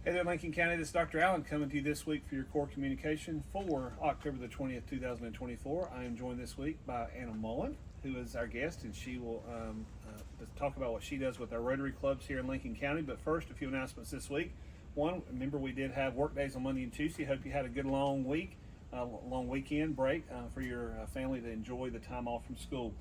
Hey there, Lincoln County. This is Dr. Allen coming to you this week for your core communication for October the 20th, 2024. I am joined this week by Anna Mullen, who is our guest, and she will talk about what she does with our Rotary clubs here in Lincoln County. But first, a few announcements this week. One, remember we did have work days on Monday and Tuesday. Hope you had a good long week, long weekend break for your family to enjoy the time off from school.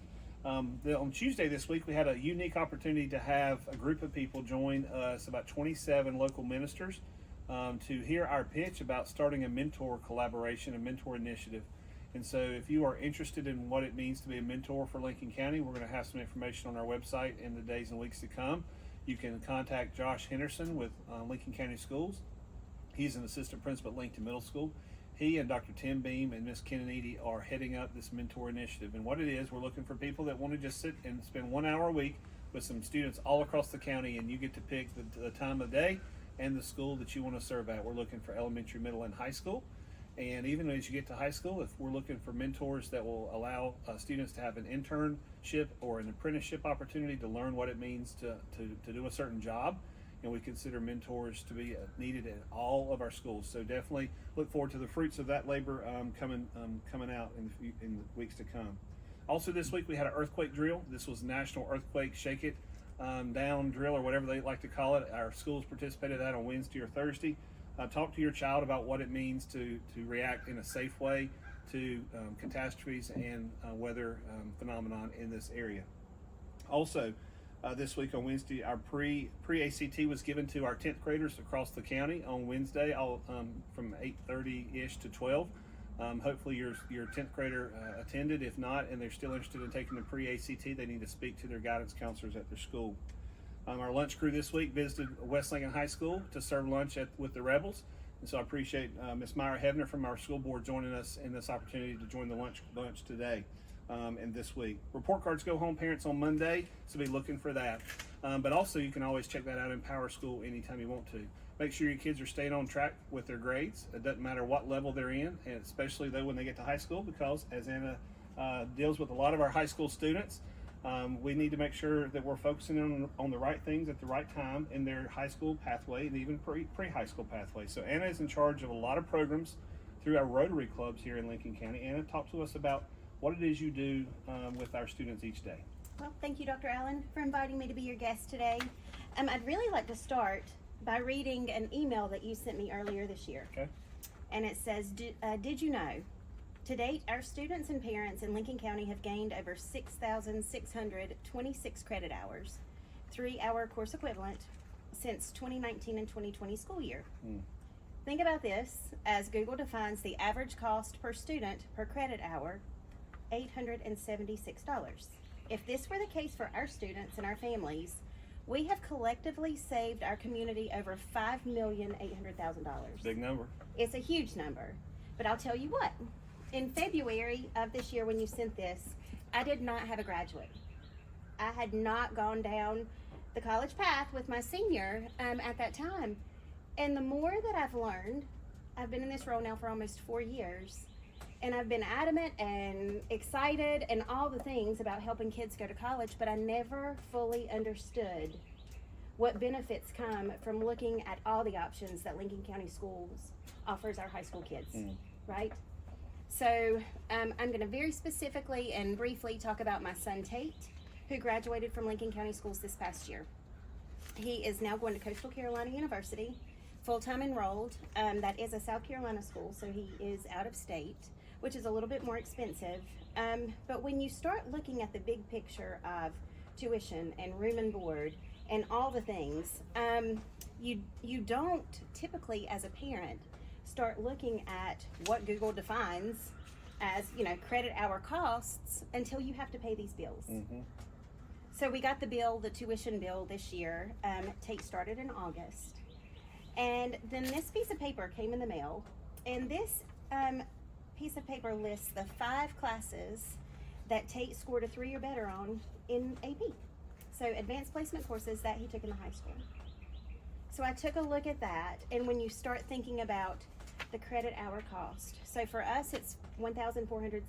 On Tuesday this week, we had a unique opportunity to have a group of people join us, about 27 local ministers, to hear our pitch about starting a mentor collaboration, a mentor initiative. And so if you are interested in what it means to be a mentor for Lincoln County, we're going to have some information on our website in the days and weeks to come. You can contact Josh Henderson with Lincoln County Schools. He's an assistant principal at Lincoln Middle School. He and Dr. Tim Beam and Miss Kennedy are heading up this mentor initiative. And what it is, we're looking for people that want to just sit and spend 1 hour a week with some students all across the county, and you get to pick the time of day and the school that you want to serve at. We're looking for elementary, middle, and high school. And even as you get to high school, if we're looking for mentors that will allow students to have an internship or an apprenticeship opportunity to learn what it means to do a certain job, and we consider mentors to be needed at all of our schools. So definitely look forward to the fruits of that labor coming out in the weeks to come. Also this week we had an earthquake drill. This was National Earthquake Shake It Down Drill, or whatever they like to call it. Our schools participated in that on Wednesday or Thursday. Talk to your child about what it means to react in a safe way to catastrophes and weather phenomenon in this area. Also, this week on Wednesday, our pre-ACT was given to our 10th graders across the county on Wednesday, from 8:30-ish to 12. Hopefully your 10th grader attended. If not, and they're still interested in taking the pre-ACT, they need to speak to their guidance counselors at their school. Our lunch crew this week visited West Lincoln High School to serve lunch with the Rebels. And so I appreciate Ms. Myra Hebner from our school board joining us in this opportunity to join the lunch today. And this week. Report cards go home, parents, on Monday, so be looking for that. But also you can always check that out in Power School anytime you want to. Make sure your kids are staying on track with their grades. It doesn't matter what level they're in, and especially though when they get to high school, because as Anna deals with a lot of our high school students, we need to make sure that we're focusing on the right things at the right time in their high school pathway and even pre-high school pathway. So Anna is in charge of a lot of programs through our Rotary clubs here in Lincoln County. Anna, talk to us about what it is you do with our students each day. Well, thank you, Dr. Allen, for inviting me to be your guest today. I'd really like to start by reading an email that you sent me earlier this year. Okay. And it says, did you know, to date, our students and parents in Lincoln County have gained over 6,626 credit hours, 3-hour course equivalent, since 2019 and 2020 school year. Think about this, as Google defines the average cost per student per credit hour, $876. If this were the case for our students and our families, we have collectively saved our community over $5,800,000. Big number. It's a huge number. But I'll tell you what, in February of this year when you sent this, I did not have a graduate. I had not gone down the college path with my senior at that time. And the more that I've learned, I've been in this role now for almost 4 years, and I've been adamant and excited and all the things about helping kids go to college, but I never fully understood what benefits come from looking at all the options that Lincoln County Schools offers our high school kids, right? So I'm going to very specifically and briefly talk about my son Tate, who graduated from Lincoln County Schools this past year. He is now going to Coastal Carolina University, full-time enrolled. That is a South Carolina school, so he is out of state, which is a little bit more expensive. But when you start looking at the big picture of tuition and room and board and all the things, you don't typically, as a parent, start looking at what Google defines as, credit hour costs until you have to pay these bills. So we got the tuition bill this year. Tate started in August. And then this piece of paper came in the mail, and this piece of paper lists the 5 classes that Tate scored a 3 or better on in AP. So advanced placement courses that he took in the high school. So I took a look at that, and when you start thinking about the credit hour cost, so for us it's $1,470.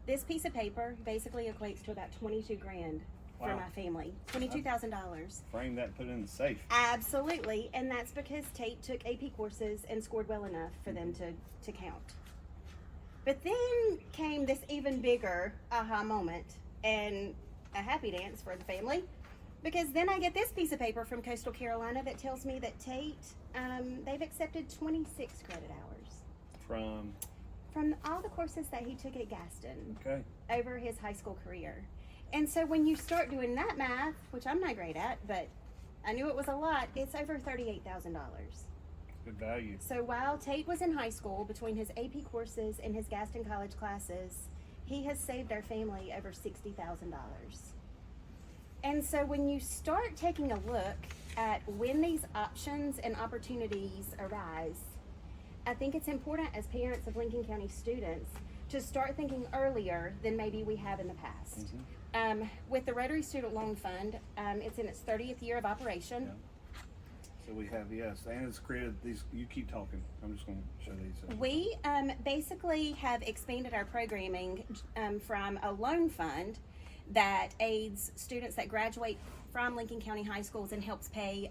This piece of paper basically equates to about 22 grand for Wow. my family. $22,000. Frame that and put it in the safe. Absolutely, and that's because Tate took AP courses and scored well enough for them to count. But then came this even bigger aha moment and a happy dance for the family, because then I get this piece of paper from Coastal Carolina that tells me that Tate, they've accepted 26 credit hours from all the courses that he took at Gaston over his high school career. And so when you start doing that math, which I'm not great at, but I knew it was a lot, it's over $38,000. Good value. So while Tate was in high school, between his AP courses and his Gaston College classes, he has saved our family over $60,000. And so when you start taking a look at when these options and opportunities arise, I think it's important as parents of Lincoln County students to start thinking earlier than maybe we have in the past. With the Rotary Student Loan Fund, it's in its 30th year of operation. Yeah. So we have, Anna's created these. You keep talking. I'm just going to show these. We basically have expanded our programming from a loan fund that aids students that graduate from Lincoln County high schools and helps pay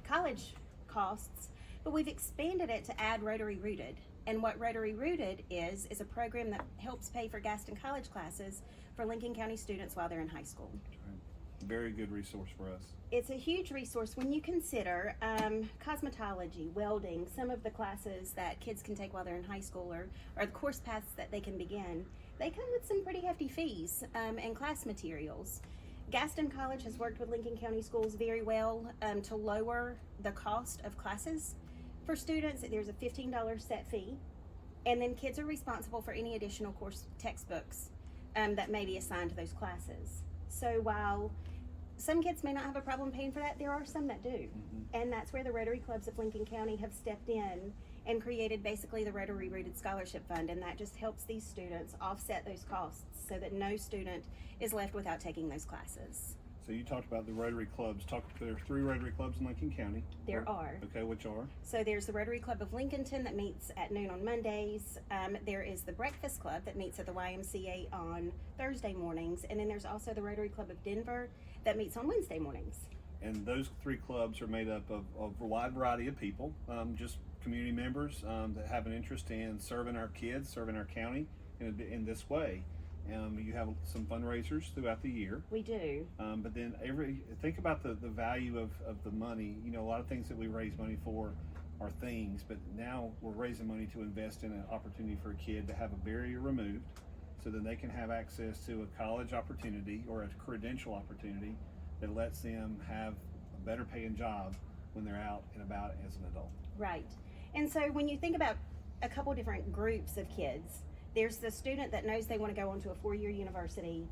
college costs, but we've expanded it to add Rotary Rooted. And what Rotary Rooted is a program that helps pay for Gaston College classes for Lincoln County students while they're in high school. Very good resource for us. It's a huge resource when you consider cosmetology, welding, some of the classes that kids can take while they're in high school, or the course paths that they can begin. They come with some pretty hefty fees and class materials. Gaston College has worked with Lincoln County schools very well to lower the cost of classes for students. There's a $15 set fee, and then kids are responsible for any additional course textbooks that may be assigned to those classes. So while some kids may not have a problem paying for that, there are some that do. And that's where the Rotary Clubs of Lincoln County have stepped in and created basically the Rotary Rooted Scholarship Fund, and that just helps these students offset those costs so that no student is left without taking those classes. So you talked about the Rotary Clubs. There are 3 Rotary Clubs in Lincoln County. There are. Okay, which are? So there's the Rotary Club of Lincolnton that meets at noon on Mondays. There is the Breakfast Club that meets at the YMCA on Thursday mornings. And then there's also the Rotary Club of Denver that meets on Wednesday mornings. And those 3 clubs are made up of a wide variety of people, just community members that have an interest in serving our kids, serving our county in this way. You have some fundraisers throughout the year. We do. But then think about the value of the money. You know, a lot of things that we raise money for are things, but now we're raising money to invest in an opportunity for a kid to have a barrier removed so that they can have access to a college opportunity or a credential opportunity that lets them have a better paying job when they're out and about as an adult. Right. And so when you think about a couple different groups of kids, there's the student that knows they want to go on to a 4-year university.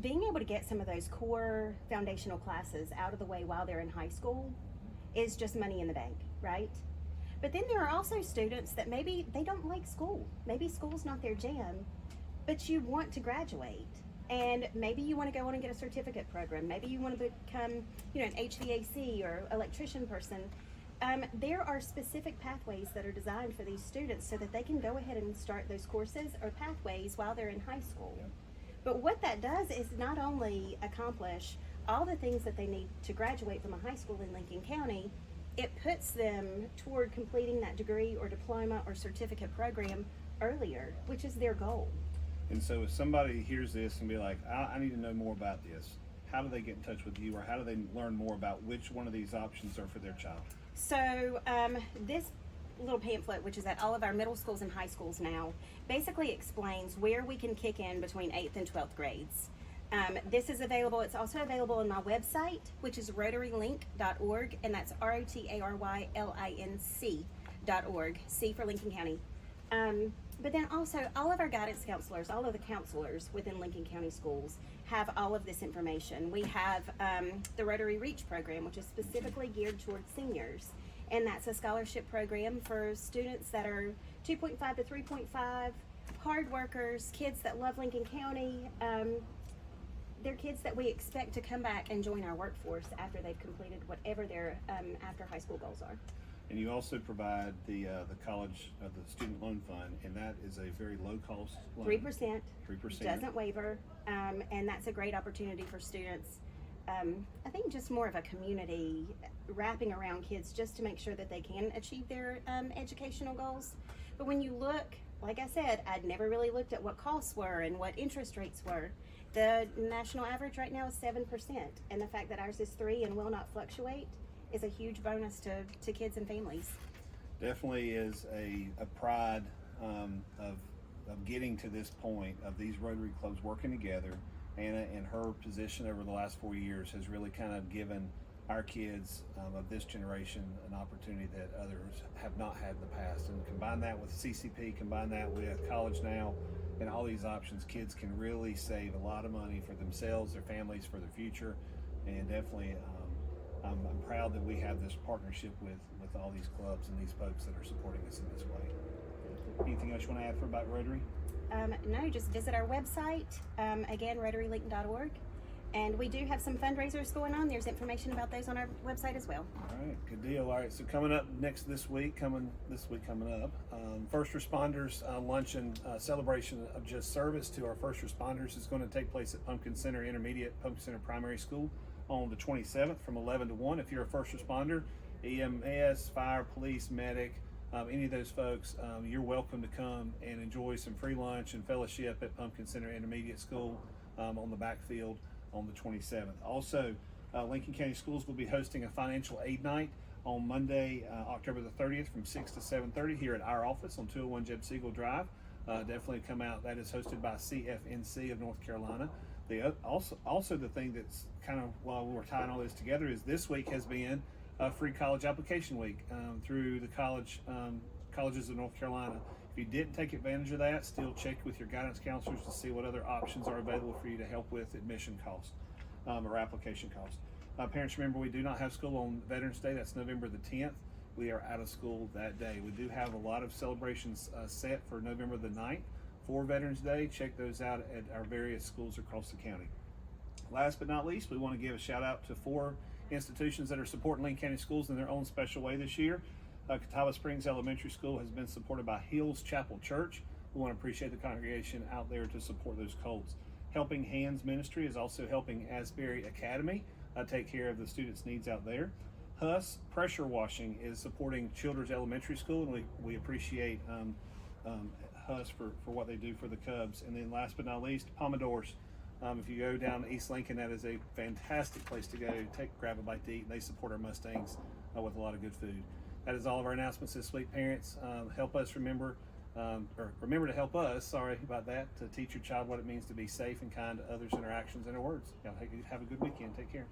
Being able to get some of those core foundational classes out of the way while they're in high school is just money in the bank, right? But then there are also students that maybe they don't like school. Maybe school's not their jam, but you want to graduate. And maybe you want to go on and get a certificate program. Maybe you want to become, an HVAC or electrician person. There are specific pathways that are designed for these students so that they can go ahead and start those courses or pathways while they're in high school. Yeah. But what that does is not only accomplish all the things that they need to graduate from a high school in Lincoln County, it puts them toward completing that degree or diploma or certificate program earlier, which is their goal. And so if somebody hears this and be like, I need to know more about this, how do they get in touch with you, or how do they learn more about which one of these options are for their child? So this little pamphlet, which is at all of our middle schools and high schools now, basically explains where we can kick in between 8th and 12th grades. This is available. It's also available on my website, which is rotarylink.org, and that's ROTARYLINC.org, C for Lincoln County. But then also all of our guidance counselors, all of the counselors within Lincoln County schools have all of this information. We have the Rotary Reach program, which is specifically geared towards seniors. And that's a scholarship program for students that are 2.5 to 3.5, hard workers, kids that love Lincoln County. They're kids that we expect to come back and join our workforce after they've completed whatever their after high school goals are. And you also provide the college, the student loan fund, and that is a very low cost loan. 3%. 3%. Doesn't waiver, and that's a great opportunity for students. I think just more of a community wrapping around kids just to make sure that they can achieve their educational goals. But when you look, like I said, I'd never really looked at what costs were and what interest rates were. The national average right now is 7%, and the fact that ours is 3% and will not fluctuate is a huge bonus to kids and families. Definitely is a pride of getting to this point of these Rotary clubs working together. Anna, in her position over the last 4 years, has really kind of given our kids of this generation an opportunity that others have not had in the past. And combine that with CCP, combine that with College Now, and all these options, kids can really save a lot of money for themselves, their families, for their future. And definitely, I'm proud that we have this partnership with all these clubs and these folks that are supporting us in this way. Anything else you want to add about Rotary? No, just visit our website, again, rotarylincoln.org. And we do have some fundraisers going on. There's information about those on our website as well. All right, good deal. All right, so coming up this week coming up, first responders luncheon celebration of just service to our first responders is going to take place at Pumpkin Center Primary School on the 27th from 11 to 1. If you're a first responder, EMS, fire, police, medic, any of those folks, you're welcome to come and enjoy some free lunch and fellowship at Pumpkin Center Intermediate School on the backfield on the 27th. Also, Lincoln County Schools will be hosting a financial aid night on Monday, October the 30th from 6 to 7:30 here at our office on 201 Jeb Siegel Drive. Definitely come out. That is hosted by CFNC of North Carolina. Also the thing that's kind of, while we're tying all this together, is this week has been a free college application week through the colleges of North Carolina. If you didn't take advantage of that, still check with your guidance counselors to see what other options are available for you to help with admission costs or application costs. Parents, remember, we do not have school on Veterans Day. That's November the 10th. We are out of school that day. We do have a lot of celebrations set for November the 9th for Veterans Day. Check those out at our various schools across the county. Last but not least, we want to give a shout out to 4 institutions that are supporting Lincoln County Schools in their own special way this year. Catawba Springs Elementary School has been supported by Hills Chapel Church. We want to appreciate the congregation out there to support those Colts. Helping Hands Ministry is also helping Asbury Academy take care of the students' needs out there. Huss Pressure Washing is supporting Childers Elementary School, and we appreciate Huss for what they do for the Cubs. And then last but not least, Pomodores. If you go down to East Lincoln, that is a fantastic place to go. Grab a bite to eat, and they support our Mustangs with a lot of good food. That is all of our announcements this week. Parents, help us remember to help us, sorry about that, to teach your child what it means to be safe and kind to others in our actions and our words. Y'all have a good weekend. Take care.